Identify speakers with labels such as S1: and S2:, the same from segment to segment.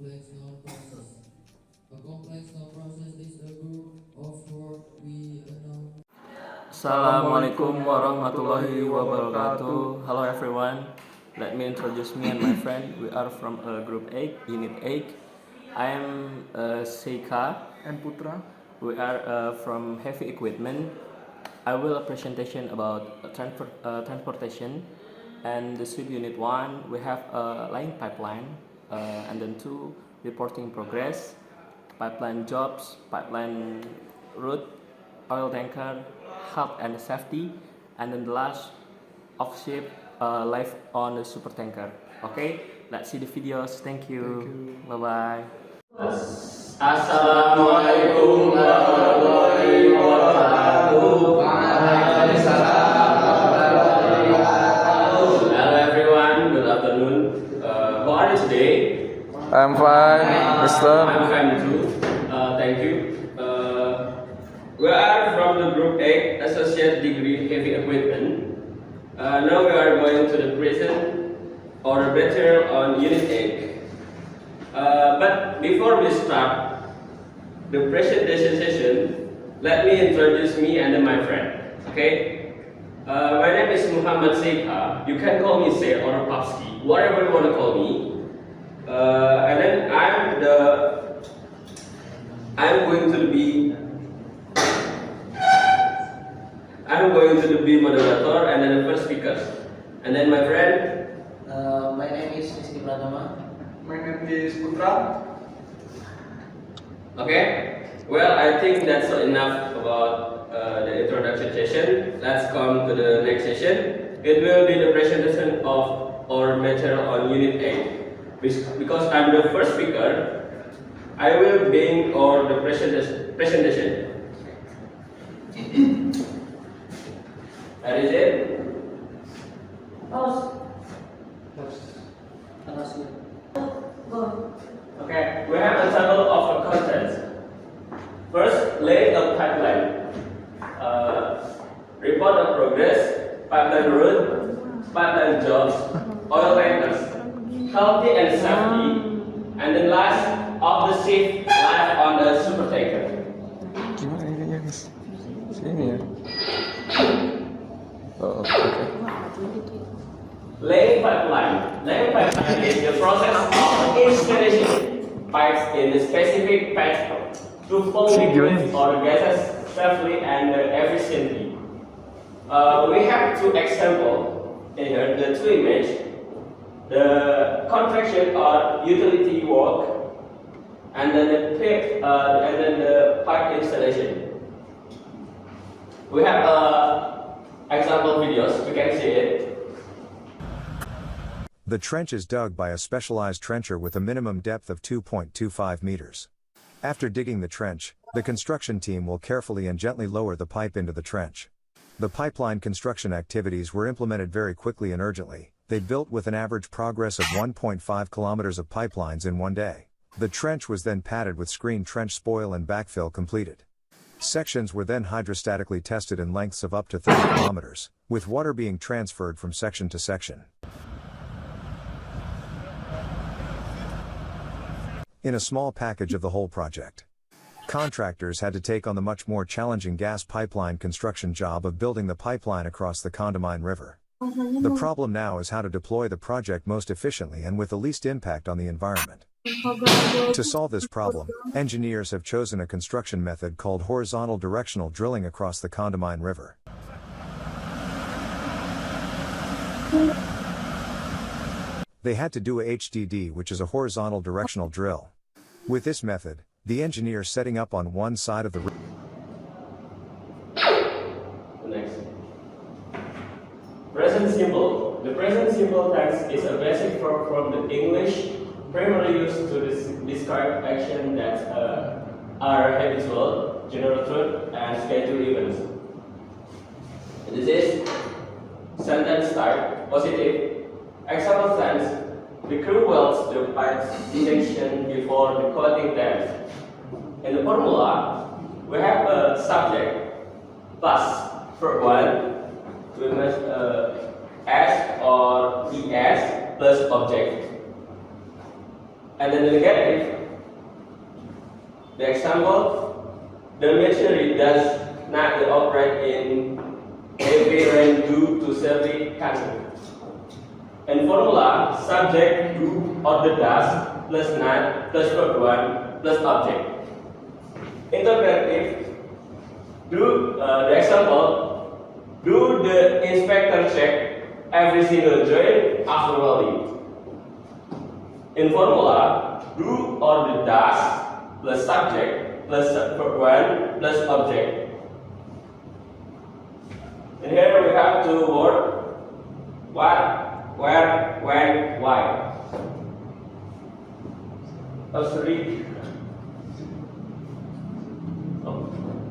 S1: complex noun process. A complex noun process is a group of words we know.
S2: Assalamualaikum warahmatullahi wabarakatuh. Hello everyone. Let me introduce me and my friend. We are from Group 8, Unit 8. I am Seika
S3: and Putra.
S2: We are from Heavy Equipment. I will a presentation about transportation. And the suite Unit 1, we have a line pipeline. And then 2, reporting progress, pipeline jobs, pipeline route, oil tanker, health and safety, and then the last off ship life on the super tanker. Okay, let's see the videos. Thank you. Bye bye. Assalamualaikum warahmatullahi wabarakatuh. Hello everyone, good afternoon. How are you today?
S3: I'm fine, Mister.
S2: I'm fine too. Thank you. We are from the Group 8 Associate Degree Heavy Equipment. Now we are going to the present or better on Unit 8. But before we start the presentation session, let me introduce me and my friend. Okay? My name is Muhammad Seika. You can call me Se or Papski, whatever you want to call me. And then I'm going to be moderator and then the first speaker. And then my friend.
S4: My name is Rizky Pratama.
S3: My name is Putra.
S2: Okay. Well, I think that's enough about the introduction session. Let's come to the next session. It will be the presentation of our material on Unit 8. Because I'm the first speaker, I will bring our the presentation. That is it. Okay, we have a table of contents. First, lay a pipeline. Report of progress, pipeline route, pipeline jobs, oil tankers, healthy and safety, and then last of the shift life on the super tanker.
S3: Gimana ininya, Mas? Sini ya. Oh, okay.
S2: Laying pipeline. Laying pipeline is the process of installation pipes in a specific patch to flow liquids or gases safely and efficiently. We have two examples here, the two images. The contraction or utility work, and then the pipe installation. We have example videos. You can see it.
S5: The trench is dug by a specialized trencher with a minimum depth of 2.25 meters. After digging the trench, the construction team will carefully and gently lower the pipe into the trench. The pipeline construction activities were implemented very quickly and urgently. They built with an average progress of 1.5 kilometers of pipelines in one day. The trench was then padded with screen trench spoil and backfill completed. Sections were then hydrostatically tested in lengths of up to 30 kilometers, with water being transferred from section to section. In a small package of the whole project, contractors had to take on the much more challenging gas pipeline construction job of building the pipeline across the Condamine River. The problem now is how to deploy the project most efficiently and with the least impact on the environment. To solve this problem, engineers have chosen a construction method called horizontal directional drilling across the Condamine River. They had to do a HDD, which is a horizontal directional drill. With this method, the engineer setting up on one side of the river.
S2: Next. Present simple. The present simple tense is a basic verb from the English, primarily used to describe actions that are habitual, general truth, and scheduled events. This is sentence start, positive. Example tense, the crew welds the pipe section before the coating depth. In the formula, we have a subject plus verb 1, we must S or ES plus object. And then the negative, the example, the machinery does not operate in heavy rain due to severe cancer. In formula, subject do or the does plus not plus verb 1 plus object. Interpretive, do the example, do the inspector check every single joint after welding. In formula, do or the does plus subject plus verb 1 plus object. And here we have two words: what, where, when, why. Sorry.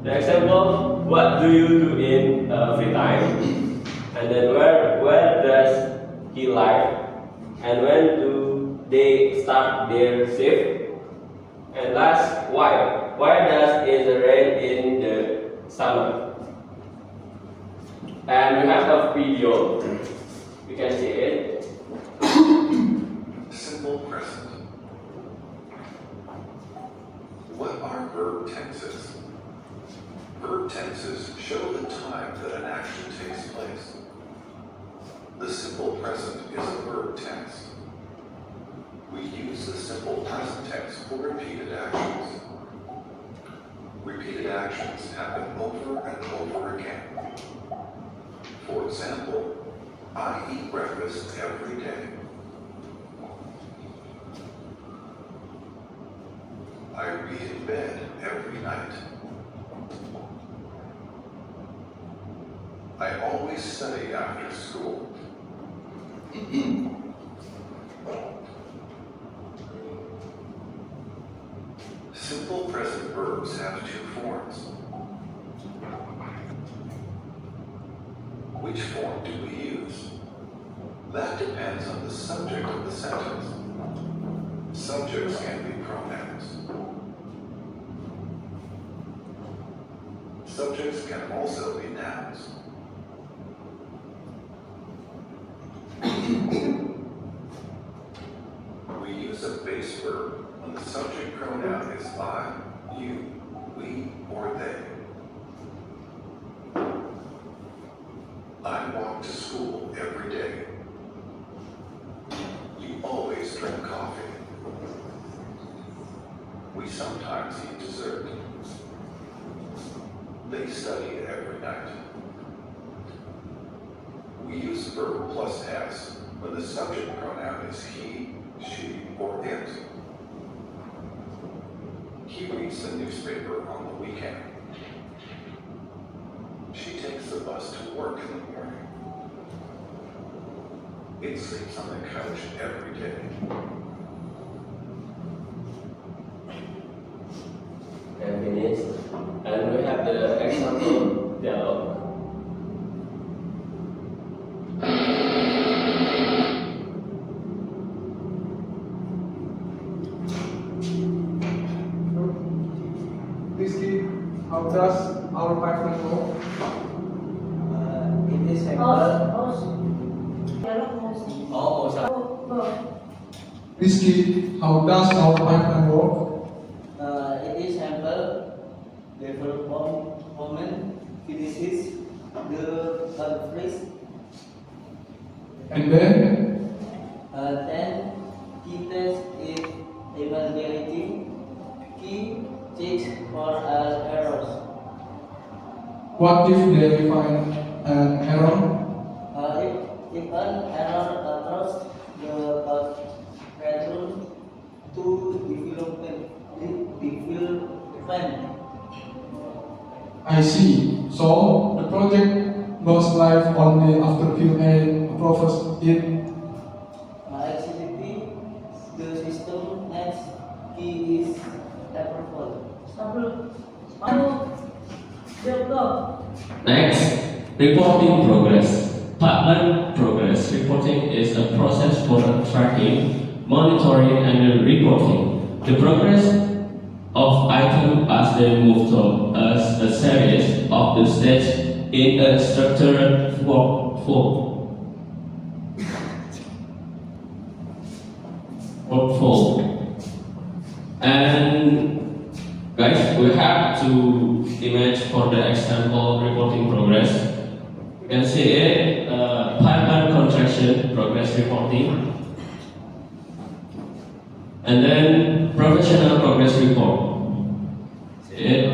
S2: The example: what do you do in free time? And then where does he live? And when do they start their shift? And last, why? Why does it rain in the summer? And we have a video. You can see it.
S6: Simple present. What are verb tenses? Verb tenses show the time that an action takes place. The simple present is a verb tense. We use the simple present tense for repeated actions. Repeated actions happen over and over again. For example, I eat breakfast every day. I read in bed every night. I always study after school. Simple present verbs have two forms. Which form do we use? That depends on the subject of the sentence. Subjects can be pronouns. Subjects can also be nouns. We use a base verb when the subject pronoun is I, you, we, or they. I walk to school every day. You always drink coffee. We sometimes eat dessert. They study every night. We use verb plus s when the subject pronoun is he, she, or it. He reads the newspaper on the weekend. She takes the bus to work in the morning. It sleeps on the couch every day.
S2: 10 minutes. And we have the example dialogue.
S7: Rizky, how does our pipeline work?
S4: It is
S7: Rizky, how does our pipeline work?
S4: it is sample, development, finishes, the surface,
S7: And then,
S4: then key test is evaluating, key checks for errors.
S7: what if they find an error?
S4: If an error occurs, the pattern to development.
S7: I see. So, the project goes live only after QA approves it.
S4: Actually, the system has key is approval.
S8: Next, reporting progress. Pipeline progress reporting is a process for tracking, monitoring, and reporting the progress of items as they move through a series of the steps in a structured workflow. And guys, we have two image for the example reporting progress. You can see it, pipeline contraction progress reporting, and then professional progress report. See it?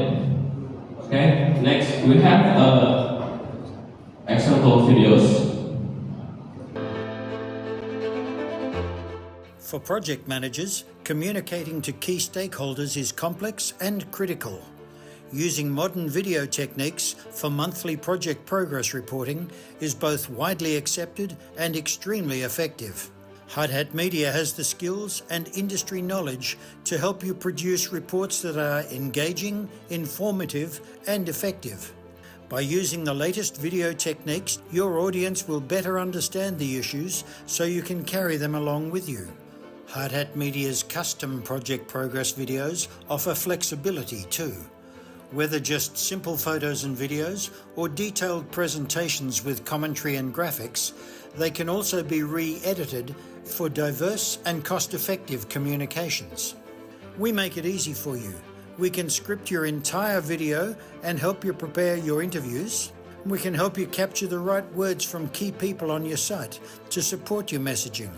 S8: Okay. Next, we have example videos.
S9: For project managers, communicating to key stakeholders is complex and critical. Using modern video techniques for monthly project progress reporting is both widely accepted and extremely effective. Hard Hat Media has the skills and industry knowledge to help you produce reports that are engaging, informative, and effective. By using the latest video techniques, your audience will better understand the issues so you can carry them along with you. Hard Hat Media's custom project progress videos offer flexibility too. Whether just simple photos and videos or detailed presentations with commentary and graphics, they can also be re-edited for diverse and cost-effective communications. We make it easy for you. We can script your entire video and help you prepare your interviews. We can help you capture the right words from key people on your site to support your messaging.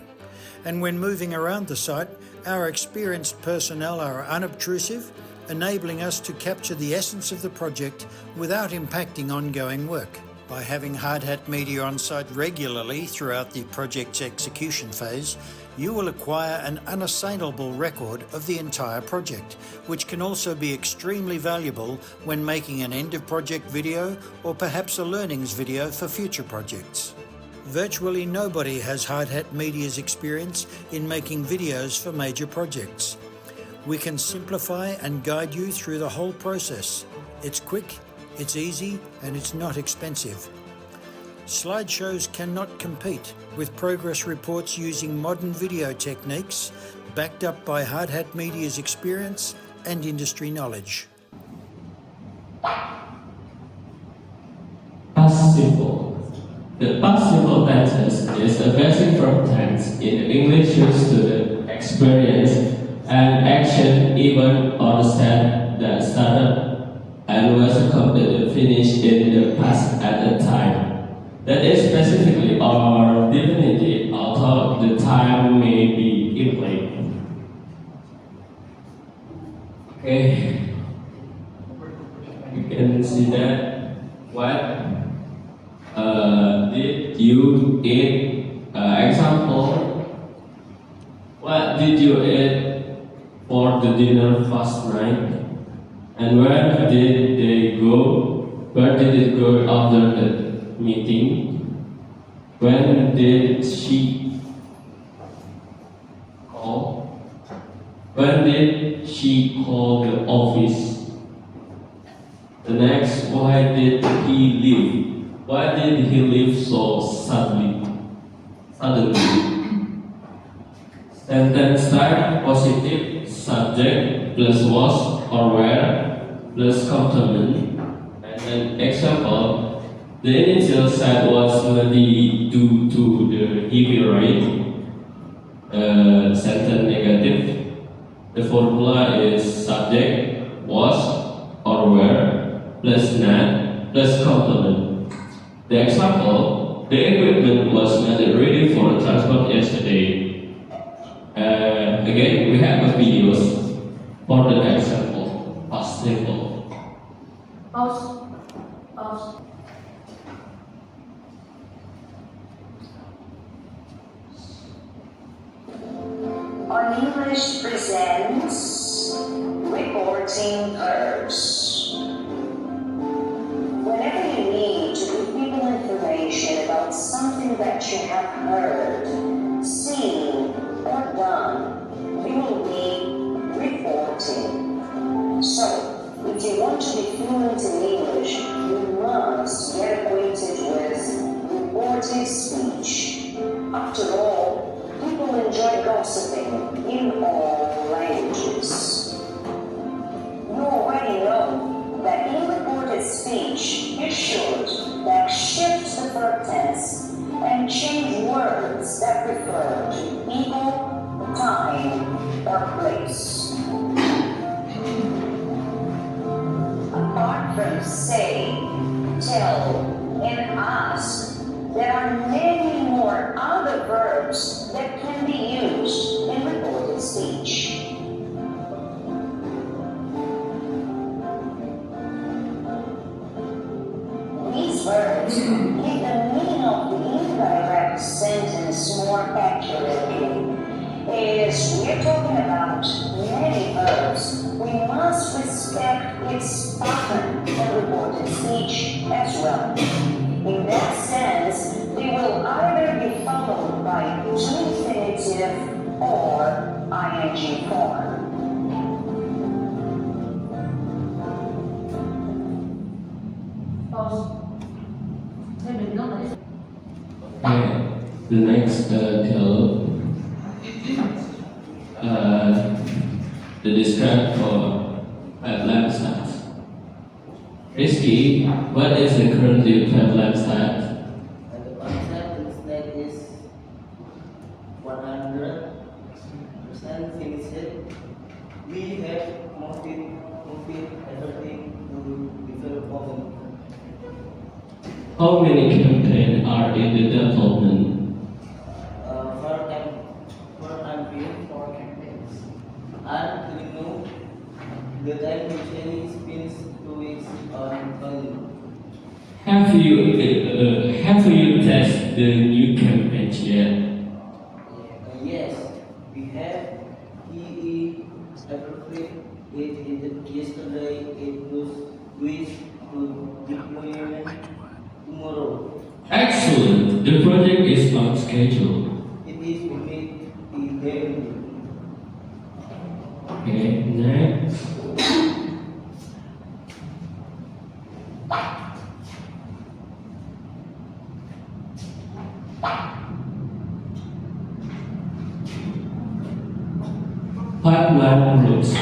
S9: And when moving around the site, our experienced personnel are unobtrusive, enabling us to capture the essence of the project without impacting ongoing work. By having Hard Hat Media on site regularly throughout the project's execution phase, you will acquire an unassailable record of the entire project, which can also be extremely valuable when making an end-of-project video or perhaps a learnings video for future projects. Virtually nobody has Hard Hat Media's experience in making videos for major projects. We can simplify and guide you through the whole process. It's quick, it's easy, and it's not expensive. Slideshows cannot compete with progress reports using modern video techniques backed up by Hard Hat Media's experience and industry knowledge.
S8: Past simple. The past simple tenses is a basic verb tense in English used to the experience and action even or step that started and was completely finished in the past at a time. That is specifically or definitely, although the time may be in play. Okay, you can see that. What did you eat? Example, what did you eat for the dinner last night? And where did they go? Where did it go after the meeting? When did she call? When did she call the office? The next, why did he leave? Why did he leave so suddenly? Sentence type positive, subject plus was or were plus complement. And then example, the initial set was muddy due to the heavy rain. Sentence negative. The formula is subject was or were plus not plus complement. The example, the equipment was not ready for transport yesterday. Again, we have a videos for the example, past simple.
S10: Pause. On English presents reporting verbs. Whenever you need to give people information about something that you have heard, seen, or done, we will be reporting. So, if you want to be fluent in English, you must get acquainted with reported speech. After all, people enjoy gossiping in all languages. You already know that in reported speech, you should backshift the verb tense and change words that refer to people, time, or place. to give the meaning of the indirect sentence more accurately, as we're talking about many verbs, we must respect its pattern and reported speech as well. In that sense, they will either be followed by to infinitive or ing form.
S8: Okay, the next tell the describe for pipeline stats. Risky, what is the current pipeline stat?
S4: And the concept state is 100% finished. We have moved everything to development.
S8: How many campaigns are in the development?
S4: For time being, 4 campaigns. And we know the time usually is finished 2 weeks on volume.
S8: Have you tested the new campaigns yet?
S4: Yes, we have EE approved it yesterday. It goes with to deployment tomorrow.
S8: Excellent. The project is on schedule.
S4: It is to meet the deadline.
S8: Okay, next. Pipeline routes.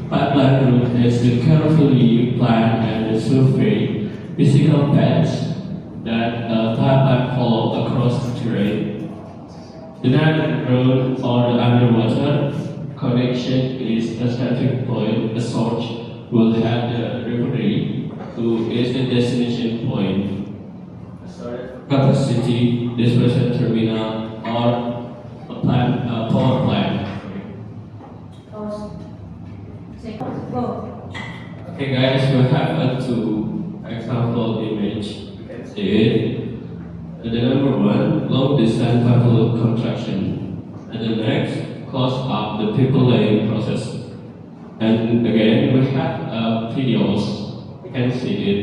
S8: Pipeline route is the carefully planned and surveyed physical paths that a pipeline follow across the terrain. The net road or the underwater connection is a starting point. A source will have the referee who is the destination point, capacity, dispersion terminal, or a power plant. Okay guys, we have a two example image. You can see it. And the number one, long distance pipeline construction. And the next, close up the people laying process. And again, we have videos. You can see it.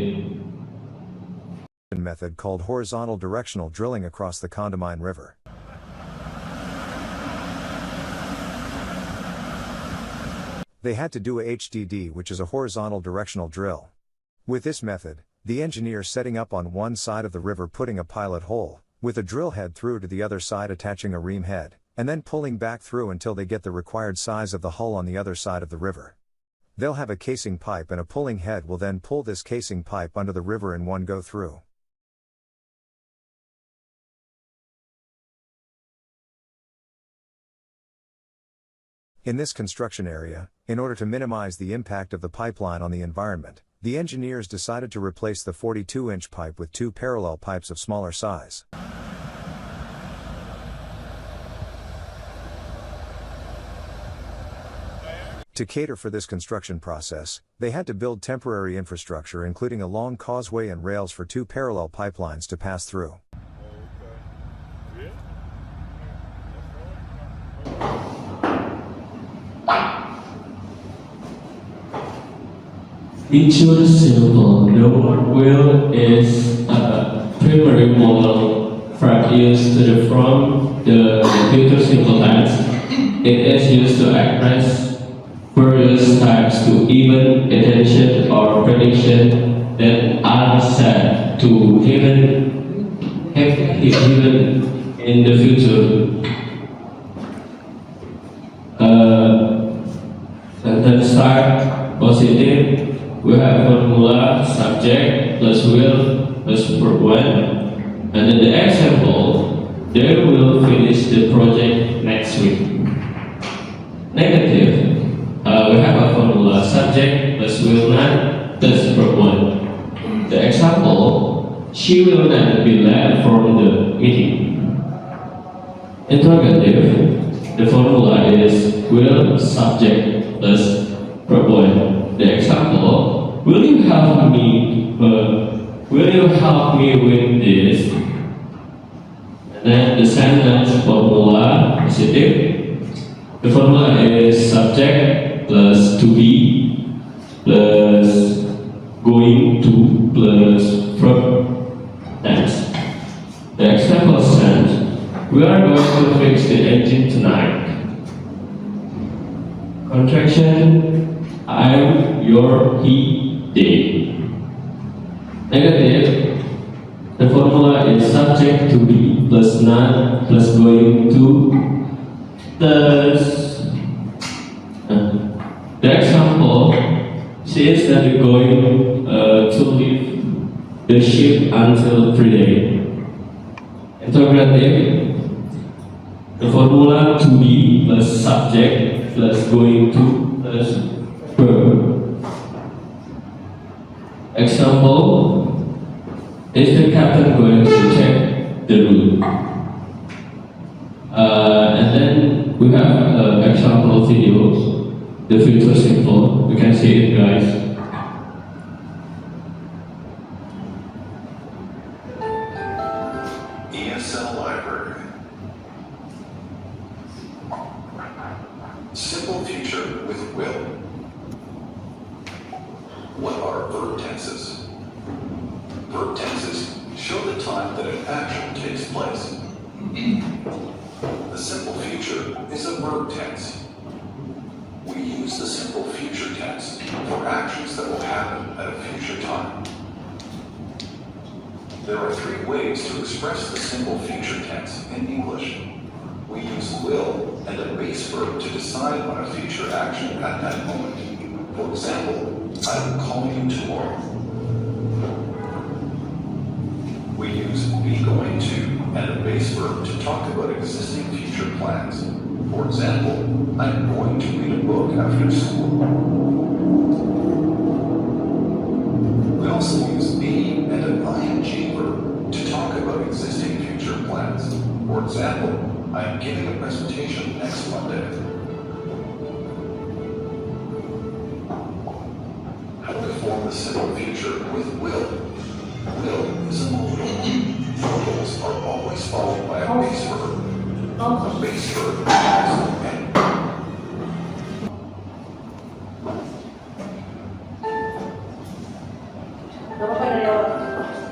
S5: Method called horizontal directional drilling across the Condamine River. They had to do a HDD, which is a horizontal directional drill. With this method, the engineer setting up on one side of the river putting a pilot hole, with a drill head through to the other side attaching a ream head, and then pulling back through until they get the required size of the hull on the other side of the river. They'll have a casing pipe and a pulling head will then pull this casing pipe under the river in one go through. In this construction area, in order to minimize the impact of the pipeline on the environment, the engineers decided to replace the 42-inch pipe with 2 parallel pipes of smaller size. To cater for this construction process, they had to build temporary infrastructure including a long causeway and rails for 2 parallel pipelines to pass through.
S8: Feature simple. The wheel is a primary model frame used to the front. The feature simple tags. It is used to express various types to even attention or prediction that are set to happen in the future. Sentence start positive. We have formula subject plus will plus verb one, and in the example, they will finish the project next week. Negative. We have a formula subject plus will not plus verb one. The example, she will not be late from the meeting. Interrogative. The formula is will subject plus verb one. The example, will you help me Will you help me with this? And then the sentence formula positive. The formula is subject plus to be plus going to plus verb tense. The example sentence: we are going to fix the engine tonight. Contraction: I'm, your, he, they. Negative: the formula is subject to be plus not plus going to plus. The example says that you're going to leave the ship until Friday. Interrogative: the formula to be plus subject plus going to plus verb. Example: is the captain going to check the route? And then we have example videos. The future simple. We can see it, guys.
S6: ESL Library. Simple future with will. What are verb tenses? Verb tenses show the time that an action takes place. The simple future is a verb tense. We use the simple future tense for actions that will happen at a future time. There are three ways to express the simple future tense in English. We use will and a base verb to decide on a future action at that moment. For example, I will call you tomorrow. We use be going to and a base verb to talk about existing future plans. For example, I'm going to read a book after school. We also use be and an ing verb to talk about existing future plans. For example, I am giving a presentation next Monday. How do we form the simple future with will? Will is a modal. Modals are always followed by a base verb. A base verb has an end.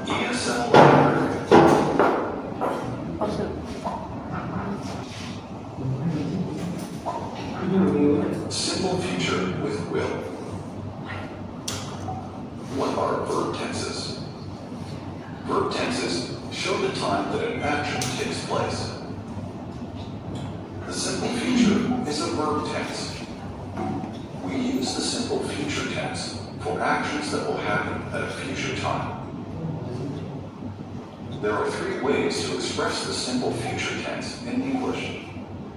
S6: ESL Library. Simple future with will. What are verb tenses? Verb tenses show the time that an action takes place. The simple future is a verb tense. We use the simple future tense for actions that will happen at a future time. There are three ways to express the simple future tense in English.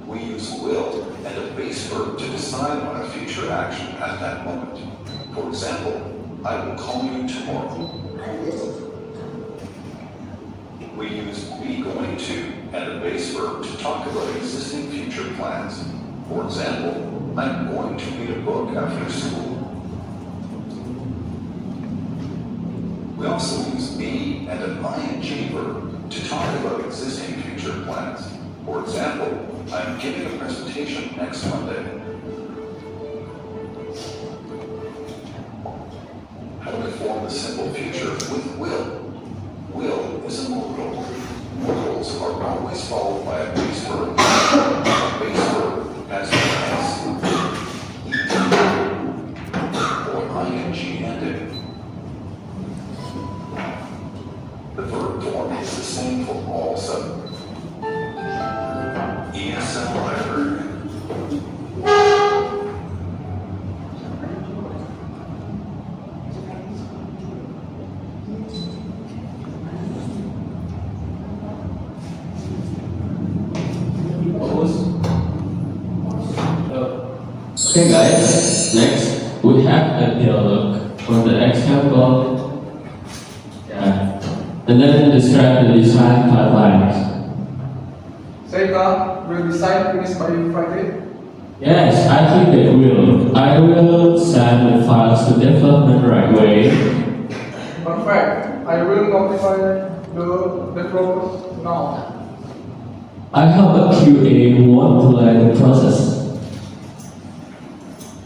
S6: We use will and a base verb to decide on a future action at that moment. For example, I will call you tomorrow. We use be going to and a base verb to talk about existing future plans. For example, I'm going to read a book after school. We also use be and an ing verb to talk about existing future plans. For example, I'm giving a presentation next Monday. How do we form the simple future with will? Will is a modal. Modals are always followed by a base verb. A base verb has an s, or ing ending. The verb form is the same for all seven. ESL Library.
S8: Okay, guys. Next, we have a dialogue for the example. Yeah. And then describe the design pipelines.
S7: Seika will design finish by Friday.
S8: Yes, I think they will. I will send the files to development right away.
S7: Perfect. I will notify the developers now.
S8: I have a QA who want to learn the process.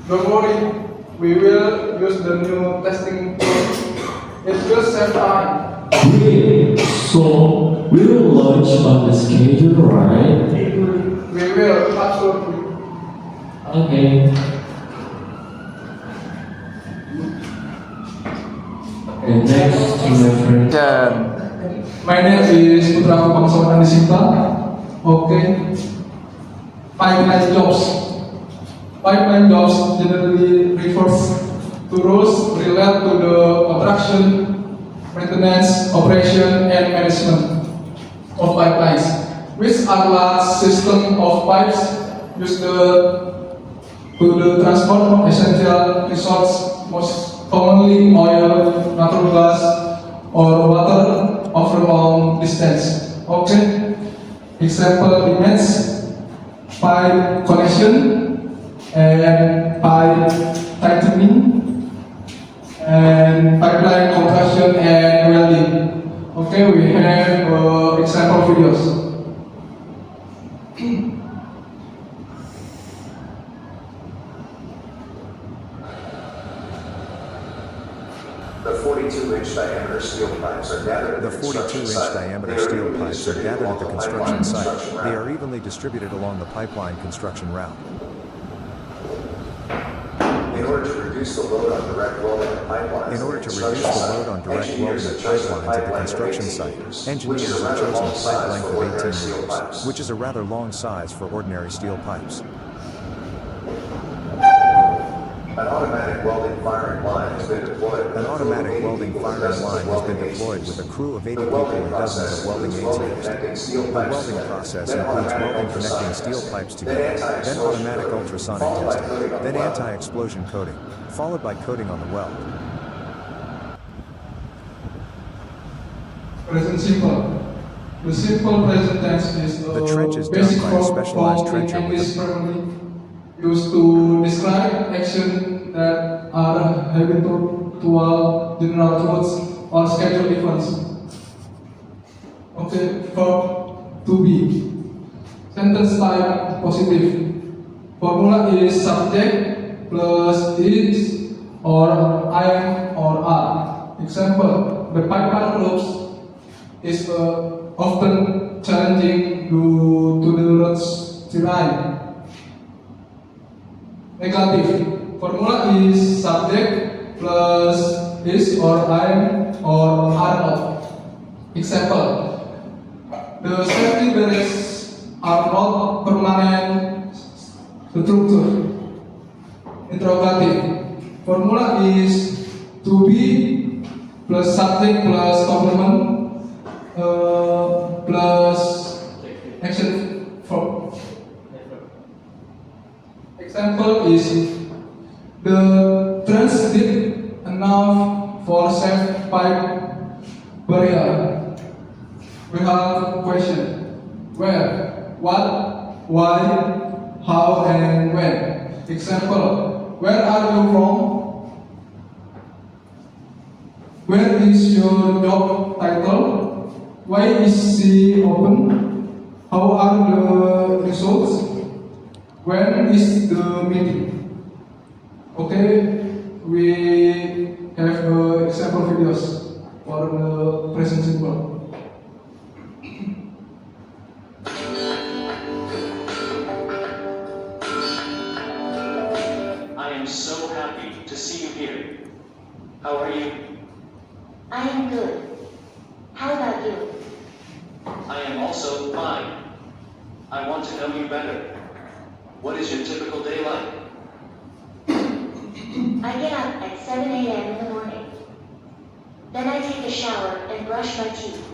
S7: Don't worry, we will use the new testing tool. It will save time.
S8: Great. So we will launch on the schedule, right?
S7: We will, absolutely.
S8: Okay. And next to my friend.
S7: My name is Putra Bangsawan Andisita. Okay. Pipeline jobs. Pipeline jobs generally refers to roles related to the construction, maintenance, operation, and management of pipelines, which are large system of pipes used to the transport of essential resources, most commonly oil, natural gas, or water over long distance. Okay. Example image pipe connection and pipe tightening and pipeline compression and welding. Okay, we have example videos.
S6: The 42-inch diameter steel pipes are gathered at
S5: The
S6: the construction
S5: 42-inch
S6: site.
S5: diameter
S6: They are
S5: steel
S6: evenly
S5: pipes are
S6: distributed
S5: gathered
S6: along
S5: at the
S6: the
S5: construction
S6: pipeline
S5: site.
S6: construction
S5: They
S6: route.
S5: are evenly distributed along the pipeline construction route.
S6: In order to reduce the load on direct welding of pipelines,
S5: In order to reduce the load on direct welding of pipelines at the construction site, engineers have chosen a pipe length of 18 meters, which is a rather long size for ordinary steel pipes.
S6: An automatic welding firing line has been deployed.
S5: An automatic welding firing line has been deployed with a crew of 80 people and dozens of welding aids used. The welding process includes welding connecting steel pipes together, then automatic ultrasonic testing, then anti-explosion coating, followed by coating on the weld.
S7: Present simple. The simple present tense is
S5: The trench is done
S7: basic
S5: by a specialized
S7: form in
S5: trencher with
S7: English primarily used to describe action that are habitual general truths or scheduled events. Okay, verb to be. Sentence type positive. Formula is subject plus is or am or are. Example, the pipeline groups is often challenging due to the road's terrain. Negative. Formula is subject plus is or am or are not. Example, the safety barriers are not permanent structure. Interrogative. Formula is to be plus subject plus complement plus action verb. Example is the trench deep enough for safe pipe barrier. We have question: where, what, why, how, and when. Example: where are you from? Where is your job title? Why is she open? How are the results? When is the meeting? Okay, we have example videos for the present simple.
S11: I am so happy to see you here. How are you?
S10: I am good. How about you?
S11: I am also fine. I want to know you better. What is your typical day like?
S10: I get up at 7 a.m. in the morning. Then I take a shower and brush my teeth.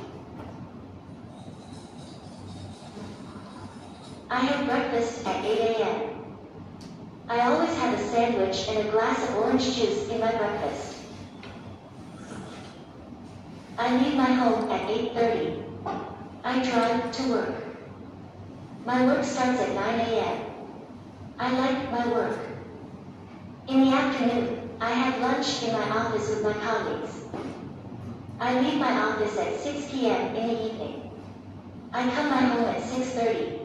S10: I have breakfast at 8 a.m. I always have a sandwich and a glass of orange juice in my breakfast. I leave my home at 8:30. I drive to work. My work starts at 9 a.m. I like my work. In the afternoon, I have lunch in my office with my colleagues. I leave my office at 6 p.m. in the evening. I come my home at 6:30.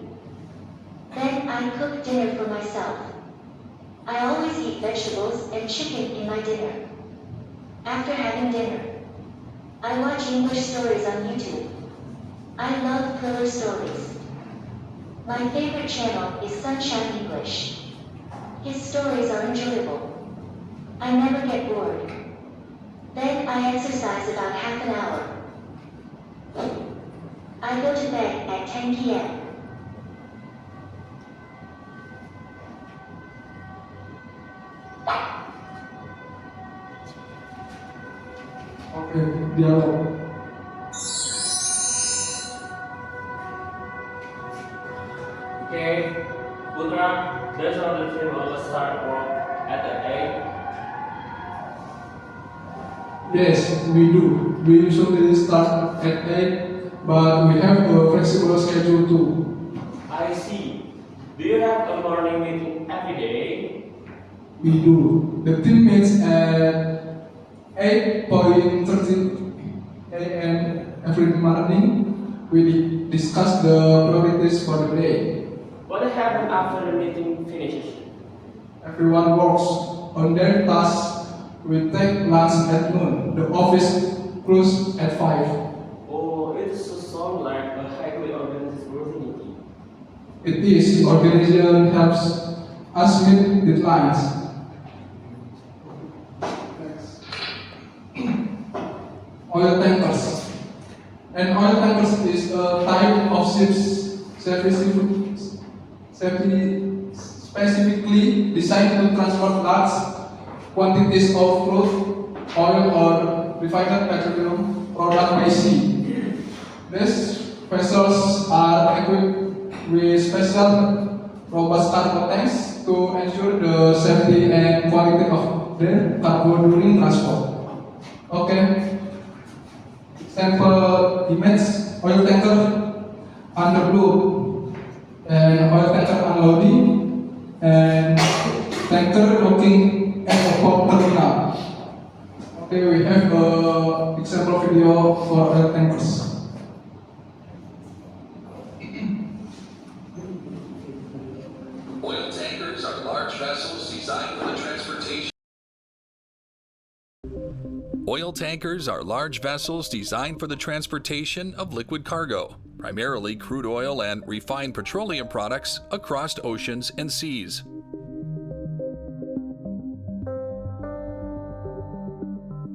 S10: Then I cook dinner for myself. I always eat vegetables and chicken in my dinner. After having dinner, I watch English stories on YouTube. I love thriller stories. My favorite channel is Sunshine English. His stories are enjoyable. I never get bored. Then I exercise about half an hour. I go to bed at 10 p.m.
S7: Okay, dialog.
S2: Okay, Putra, does our team will start work at the 8?
S7: Yes, we do. We usually start at 8, but we have a flexible schedule too.
S2: I see. Do you have a morning meeting every day?
S7: We do. The team meets at 8:30 a.m. every morning. We discuss the priorities for the day.
S2: What happens after the meeting finishes?
S7: Everyone works on their tasks. We take lunch at noon. The office closes at 5.
S2: Oh, it sounds like a highly organized routine.
S7: It is. Organization helps us meet deadlines. Oil tankers. An oil tanker is a type of ships specifically designed to transport large quantities of crude oil or refined petroleum product by sea. These vessels are equipped with special robust cargo tanks to ensure the safety and quality of their cargo during transport. Okay. Sample image: oil tanker under blue, and oil tanker unloading, and tanker docking at a port terminal. Okay, we have a example video for oil tankers.
S6: Oil tankers are large vessels designed for the transportation. Oil tankers are large vessels designed for the transportation of liquid cargo, primarily crude oil and refined petroleum products, across oceans and seas.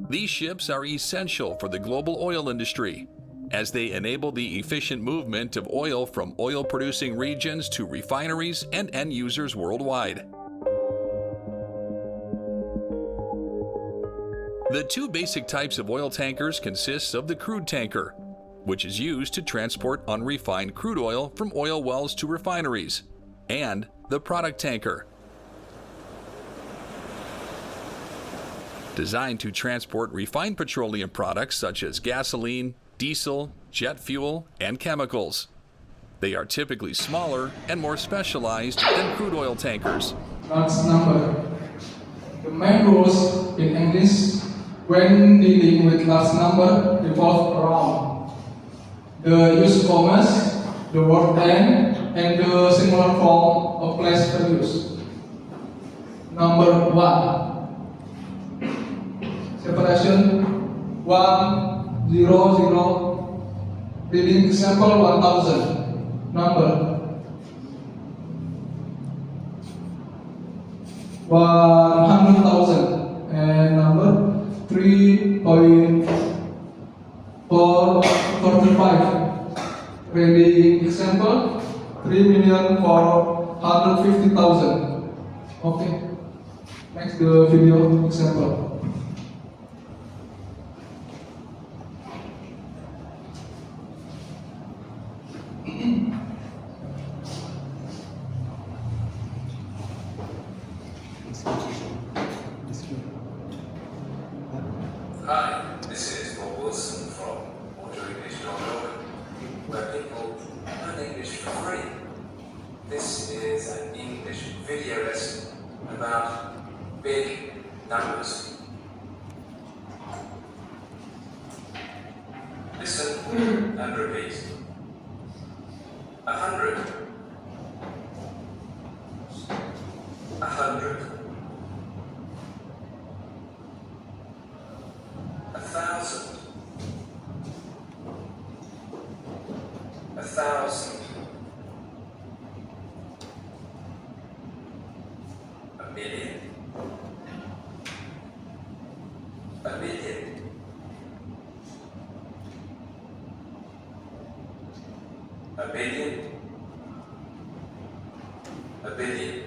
S6: These ships are essential for the global oil industry, as they enable the efficient movement of oil from oil-producing regions to refineries and end users worldwide. The two basic types of oil tankers consist of the crude tanker, which is used to transport unrefined crude oil from oil wells to refineries, and the product tanker, designed to transport refined petroleum products such as gasoline, diesel, jet fuel, and chemicals. They are typically smaller and more specialized than crude oil tankers.
S7: Large number. The main rules in English when dealing with large number revolve around the use commas, the word and the singular form of place values. Number 1. Separation 1, 0, 0. Reading example 1000. Number 100,000 and number 3.445. Reading example 3,450,000. Okay. Next the video example.
S6: Hi, this is Bob Wilson from AutoEnglish.org, where people learn English for free. This is an English video lesson about big numbers. and repeat. 100. 100. 1,000. 1,000. A million. A million. A billion. A billion.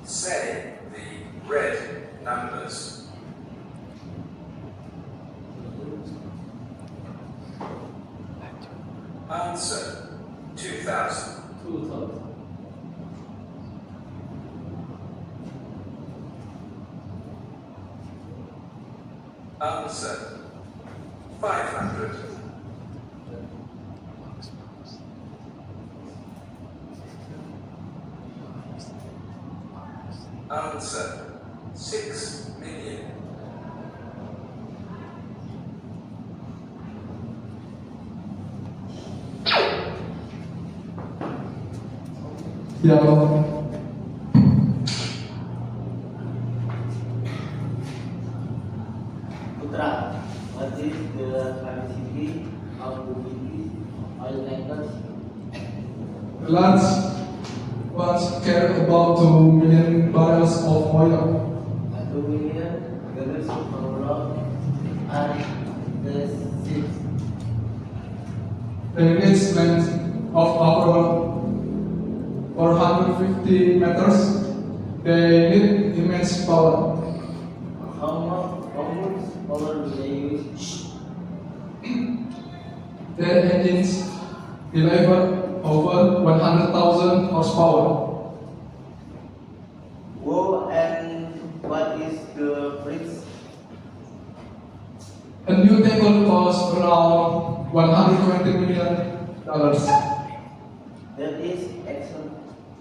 S6: Say the red numbers. Answer 2,000.
S4: 2,000.
S6: Answer 500. Answer 6 million.
S7: Yellow.
S4: Putra, what is the capacity of the British oil tankers?
S7: The large ones carry about 2 million barrels of oil.
S4: 2 million barrels of oil and the ships.
S7: The image length of about 450 meters. They need immense power.
S4: How much power do they use?
S7: Their engines deliver over 100,000 horsepower.
S4: Oh, and what is the price?
S7: A new tank costs around $120 million.
S4: That is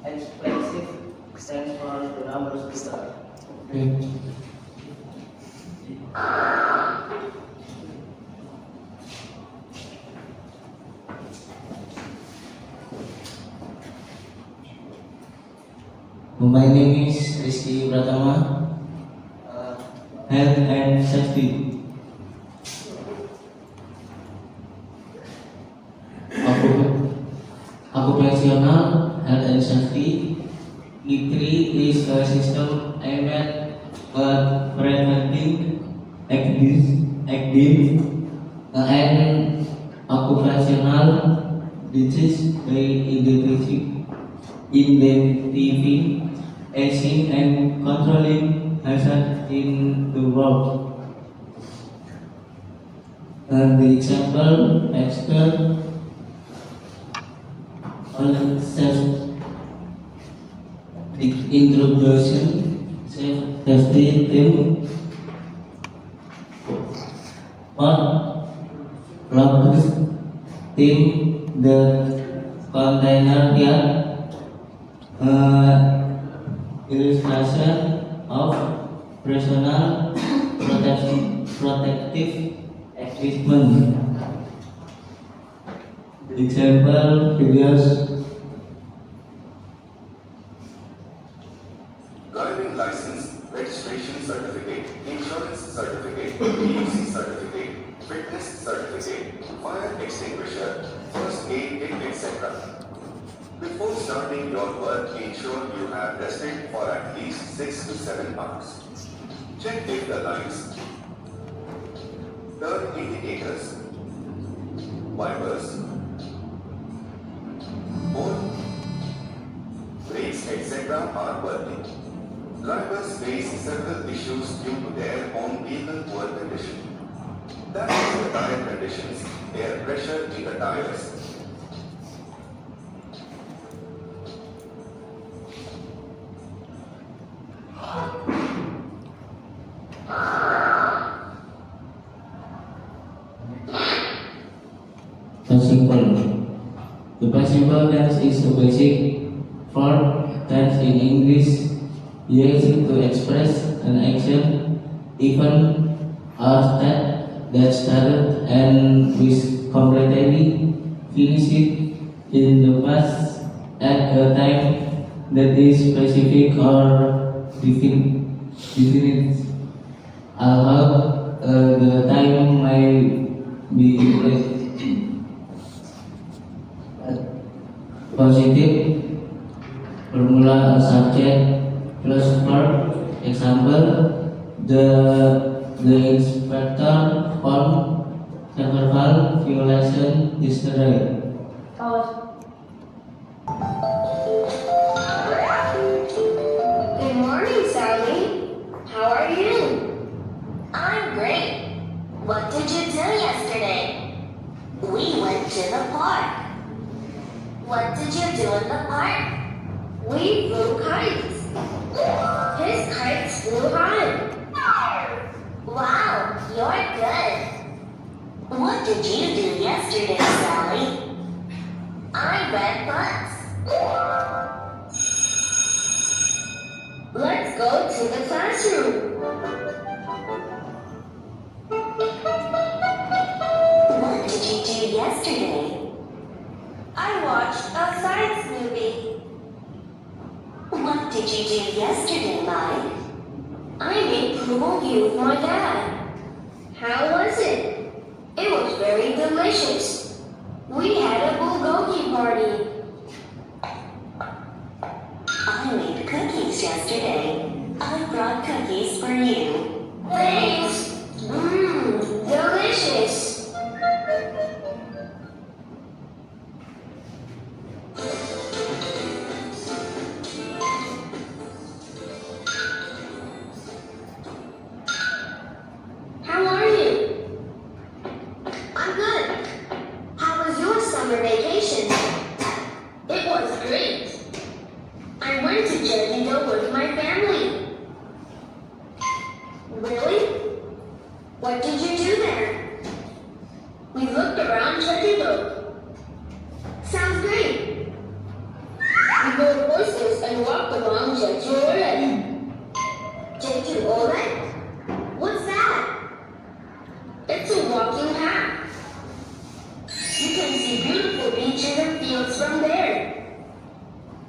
S4: expensive. Thanks for the numbers, Putra.
S7: Okay.
S4: My name is Rizky Pratama, Health and Safety. Occupational Health and Safety. E3 is a system aimed at preventing active and occupational disease by identifying, aging, and controlling hazard in the work. The example expert on introduction safety team. One locus team the container yard. Illustration of personal protective equipment. Example videos.
S6: Driving license, registration certificate, insurance certificate, PUC certificate, fitness certificate, fire extinguisher, first aid kit, etc. Before starting your work, ensure you have rested for at least 6 to 7 hours. Check if the lights, turn indicators, wipers, both brakes, etc. are working. Drivers face several issues due to their own vehicle poor condition. That is the tire conditions, air pressure in the tires.
S4: Simple. The possible tense is a basic form tense in English used to express an action even that started and was completely finished in the past at a time that is specific or definite. Although the time might be positive, formula a subject plus verb. Example, the inspector found several violations yesterday.
S10: Good morning, Sally. How are you? I'm great. What did you do yesterday? We went to the park. What did you do in the park? We flew kites. His kites flew high. Wow, you're good. What did you do yesterday, Sally? I read books. Let's go to the classroom. What did you do yesterday? I watched a science movie. What did you do yesterday, Mike? I made bulgogi with my dad. How was it? It was very delicious. We had a bulgogi party. I made cookies yesterday. I brought cookies for you. Thanks. Mmm, delicious. How are you? I'm good. How was your summer vacation? It was great. I went to Jeju with my family. Really? What did you do there? We looked around Jeju. Sounds great. We rode horses and walked along Jeju Ore. Jeju Ore? What's that? It's a walking path. You can see beautiful beaches and fields from there.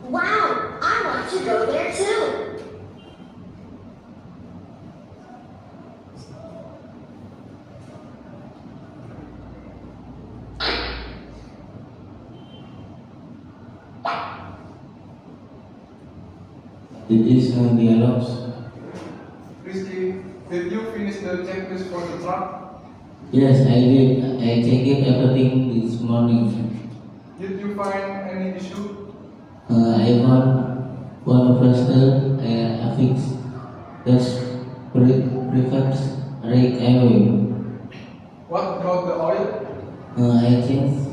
S10: Wow, I want to go there too.
S4: It is dialogues.
S7: Rizky, did you finish the checklist for the truck?
S4: Yes, I did. I checked everything this morning.
S7: Did you find any issue?
S4: I found one faster affix that prefers rake away.
S7: What about the oil?
S4: I changed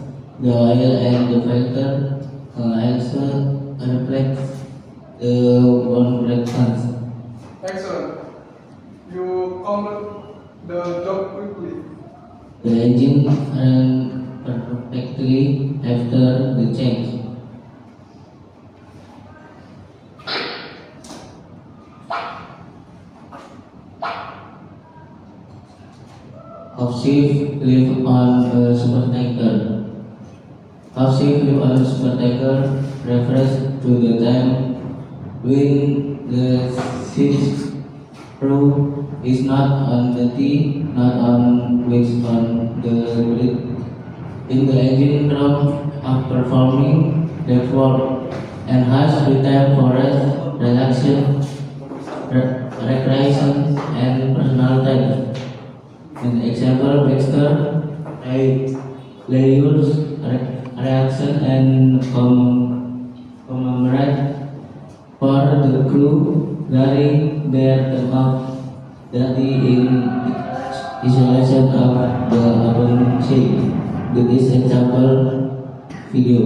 S4: the oil and the filter also reflects the one black funds.
S7: Excellent. You complete the job quickly.
S4: The engine ran perfectly after the change. Half-shift live on a supertanker. Half-shift live on a supertanker refers to the time when the ship's crew is not on duty, not on which on the grid. In the engine room of performing that work, enhance the time for rest, relaxation, recreation, and personal time. An example, Baxter, layers, reaction, and commemorate for the crew during their time of duty in isolation of the open ship. This example video.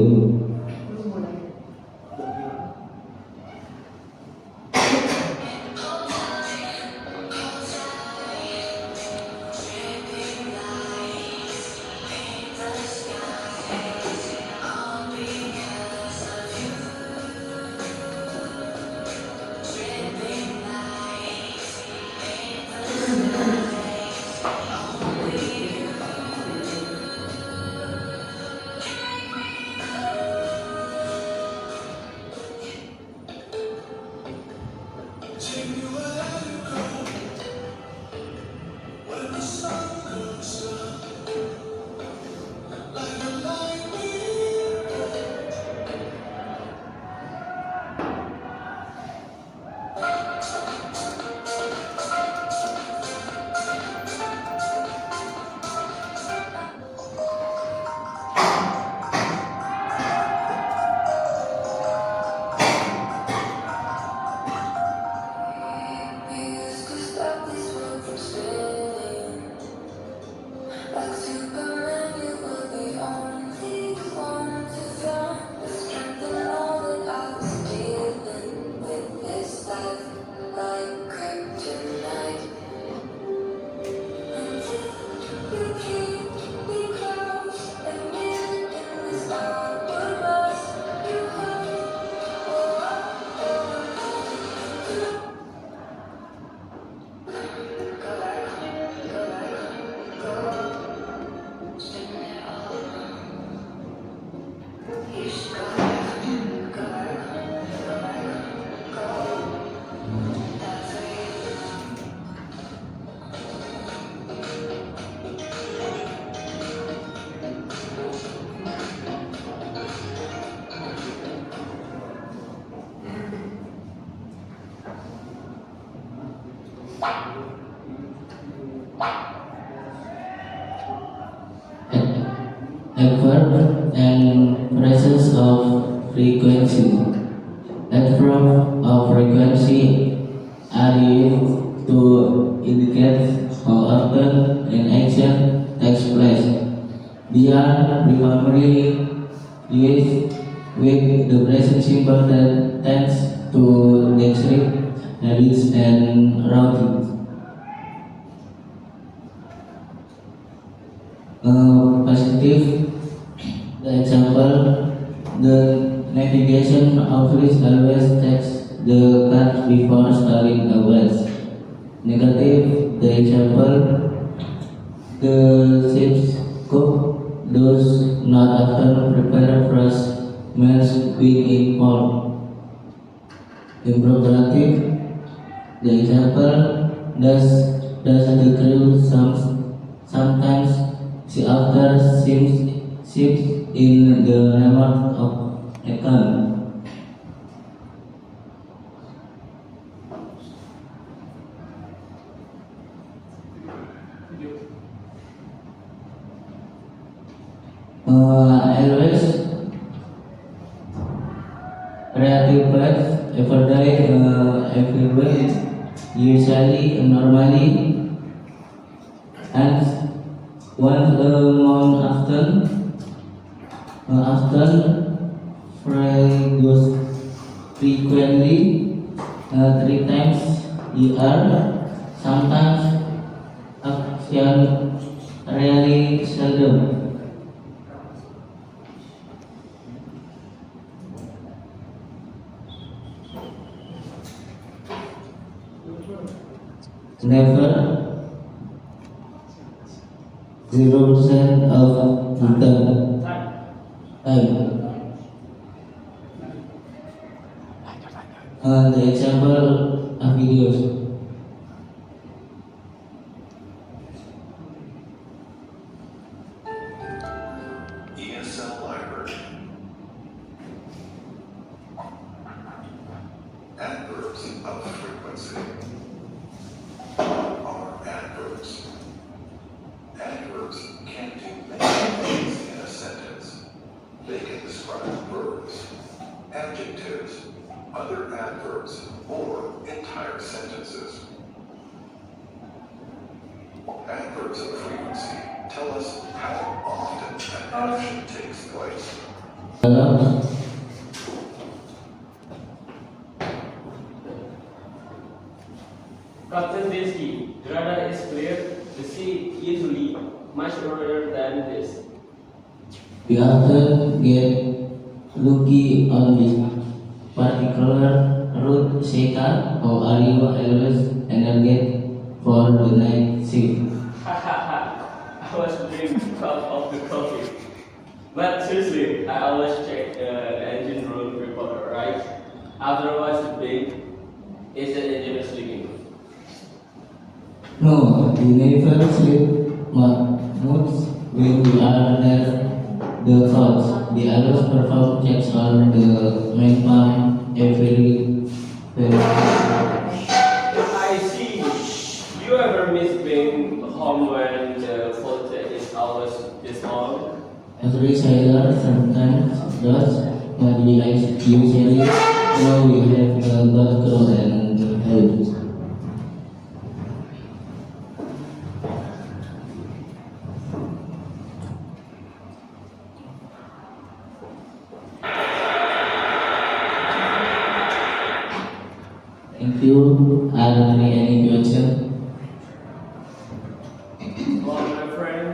S4: adverb, and phrases of frequency. Adverbs of frequency are used to indicate how often an action takes place. They are primarily used with the present simple that tends to describe habits and routines. Positive, the example, the navigation office always takes the card before starting a bus. Negative, the example, the ship's cook does not often prepare fresh meals when in port. Imperative, the example, does the crew sometimes see after ships in the hammer of a gun. Always creative birds every day, everywhere, usually, normally, and once a month often, frequently, 3 times a year, sometimes, action, rarely, seldom. Never, 0% of the time. The example of videos.
S6: ESL library. Adverbs of frequency are adverbs. Adverbs can do many things in a sentence. They can describe verbs, adjectives, other adverbs, or entire sentences. Adverbs of frequency tell us how often an action takes place.
S2: Captain Desky, the radar is clear. The sea usually much earlier than this.
S4: We often get lucky on this particular route. Sheka, how are you always energetic for the night shift?
S2: I was drinking a cup of the coffee. But seriously, I always check the engine room report, right? Otherwise, the big is the engine sleeping.
S4: No, we never sleep much when we are near the clouds. The others perform checks on the main pump every
S2: I see. You ever miss being home when the voltage is always this long?
S4: every sailor sometimes does, but we usually know we have a good crew and help. Thank you. Are there any questions?
S2: Well, my friend,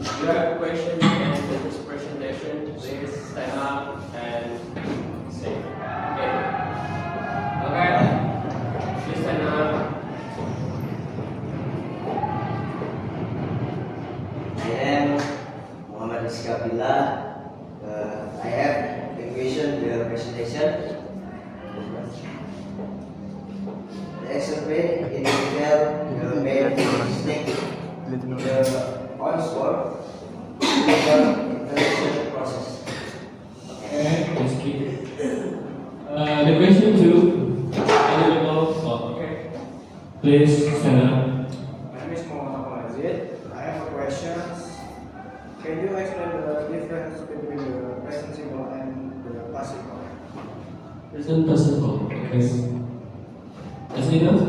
S2: if you have questions and this presentation, please stand up and say. Okay. Okay? Please stand up.
S12: I am Muhammad Iskabila. I have a question to the presentation. The explain in detail the main mistake, the on-spot intellectual process.
S8: The question two, okay. Please stand up.
S13: My name is Muhammad Azid. I have a question. Can you explain the
S8: Present participle. Okay. Is it enough?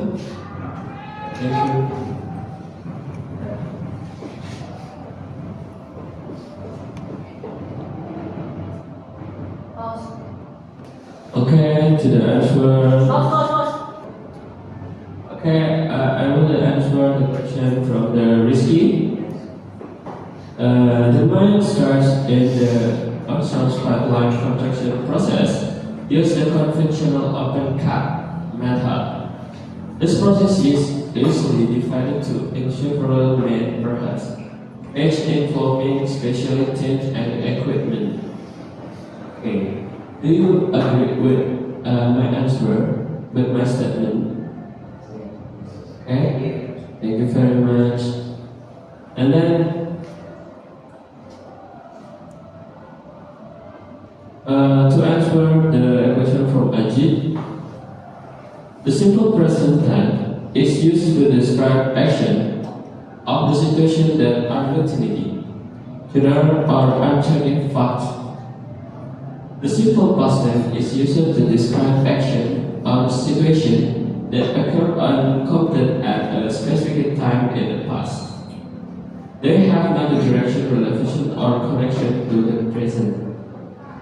S8: Thank you. Okay, to the answer. Okay, I will answer the question from the risky. The mine starts in the on-source pipeline construction process using a conventional open cut method. This process is usually divided in several main parts, each involving special teams and equipment. Okay. Do you agree with my answer, with my statement? Okay, thank you very much. And then, to answer the question from Ajit, the simple present tense is used to describe action of the situation that are routine, general or unchanging facts. The simple past tense is used to describe action or situation that occurred and completed at a specific time in the past. They have no direction, relation, or connection to the present.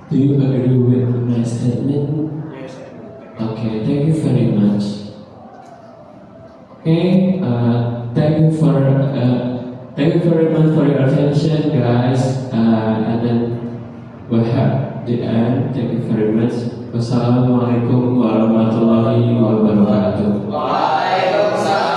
S8: Do you agree with my statement?
S12: Yes.
S8: Okay, thank you very much. Okay, thank you very much for your attention, guys. And then we have the end. Thank you very much. Wassalamualaikum warahmatullahi wabarakatuh.
S12: Waalaikumsalam.